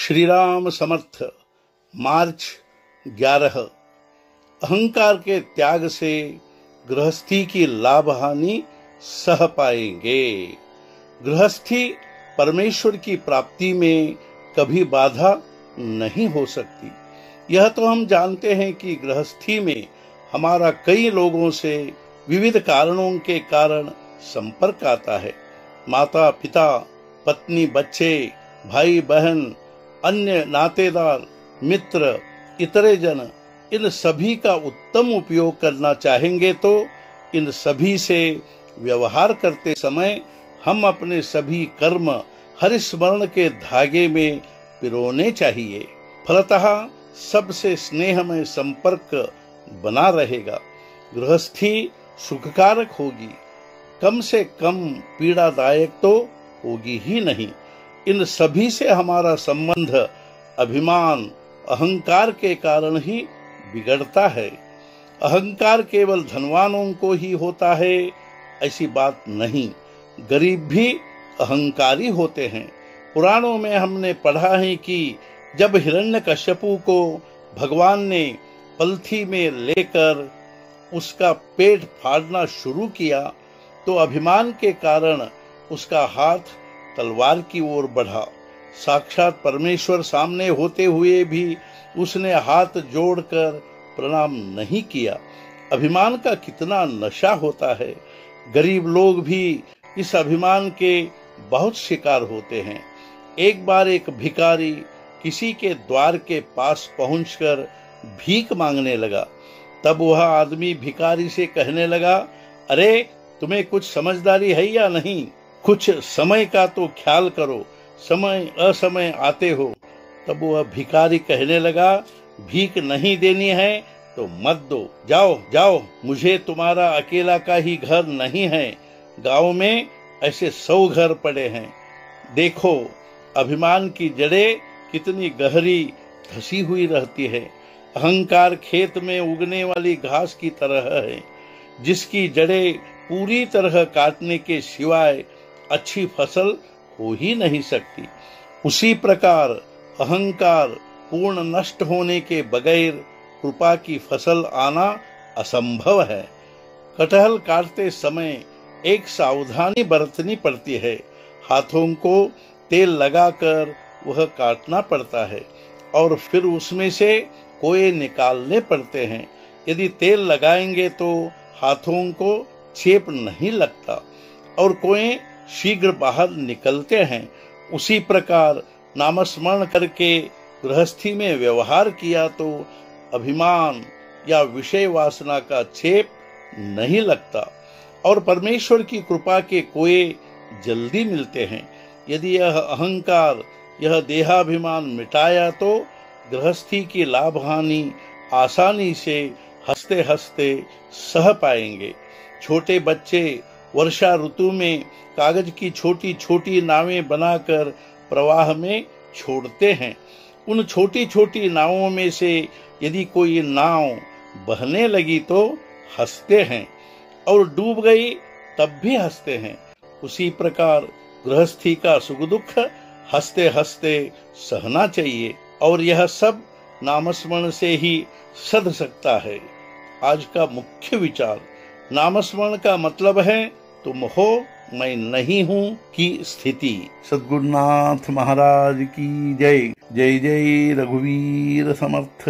श्री राम समर्थ। मार्च 11। अहंकार के त्याग से गृहस्थी की लाभ हानि सह पाएंगे। गृहस्थी परमेश्वर की प्राप्ति में कभी बाधा नहीं हो सकती। यह तो हम जानते हैं कि गृहस्थी में हमारा कई लोगों से विविध कारणों के कारण संपर्क आता है। माता पिता, पत्नी, बच्चे, भाई बहन, अन्य नातेदार, मित्र, इतरे जन, इन सभी का उत्तम उपयोग करना चाहेंगे तो इन सभी से व्यवहार करते समय हम अपने सभी कर्म हरिस्मरण के धागे में पिरोने चाहिए। फलतः सबसे स्नेहमय संपर्क बना रहेगा। गृहस्थी सुखकारक होगी, कम से कम पीड़ादायक तो होगी ही नहीं। इन सभी से हमारा संबंध अभिमान, अहंकार के कारण ही बिगड़ता है। अहंकार केवल धनवानों को ही होता है ऐसी बात नहीं, गरीब भी अहंकारी होते हैं। पुराणों में हमने पढ़ा है कि जब हिरण्यकश्यपु को भगवान ने पलथी में लेकर उसका पेट फाड़ना शुरू किया तो अभिमान के कारण उसका हाथ तलवार की ओर बढ़ा। साक्षात परमेश्वर सामने होते हुए भी उसने हाथ जोड़कर प्रणाम नहीं किया। अभिमान का कितना नशा होता है। गरीब लोग भी इस अभिमान के बहुत शिकार होते हैं। एक बार एक भिखारी किसी के द्वार के पास पहुंचकर भीख मांगने लगा। तब वह आदमी भिखारी से कहने लगा, अरे तुम्हें कुछ समझदारी है या नहीं? कुछ समय का तो ख्याल करो, समय असमय आते हो। तब वह भिखारी कहने लगा, भीख नहीं देनी है तो मत दो, जाओ जाओ, मुझे तुम्हारा अकेला का ही घर नहीं है, गांव में ऐसे 100 घर पड़े हैं। देखो अभिमान की जड़ें कितनी गहरी धसी हुई रहती है। अहंकार खेत में उगने वाली घास की तरह है, जिसकी जड़ें पूरी तरह काटने के सिवाय अच्छी फसल हो ही नहीं सकती। उसी प्रकार अहंकार पूर्ण नष्ट होने के बगैर कृपा की फसल आना असंभव है। कटहल काटते समय एक सावधानी बरतनी पड़ती है। हाथों को तेल लगाकर वह काटना पड़ता है और फिर उसमें से कोए निकालने पड़ते हैं। यदि तेल लगाएंगे तो हाथों को चेप नहीं लगता और कोए शीघ्र बाहर निकलते हैं। उसी प्रकार नामस्मरण करके गृहस्थी में व्यवहार किया तो अभिमान या विषय वासना का चेप नहीं लगता और परमेश्वर की कृपा के कोए जल्दी मिलते हैं। यदि यह अहंकार, यह देहाभिमान मिटाया तो गृहस्थी की लाभ हानि आसानी से हंसते हंसते सह पाएंगे। छोटे बच्चे वर्षा ऋतु में कागज की छोटी छोटी नावें बनाकर प्रवाह में छोड़ते हैं। उन छोटी छोटी नावों में से यदि कोई नाव बहने लगी तो हंसते हैं और डूब गई तब भी हंसते हैं। उसी प्रकार गृहस्थी का सुख दुख हंसते हंसते सहना चाहिए और यह सब नामस्मरण से ही सध सकता है। आज का मुख्य विचार, नामस्मरण का मतलब है तुम हो मैं नहीं हूँ की स्थिति। सद्गुरुनाथ महाराज की जय। जय जय रघुवीर समर्थ।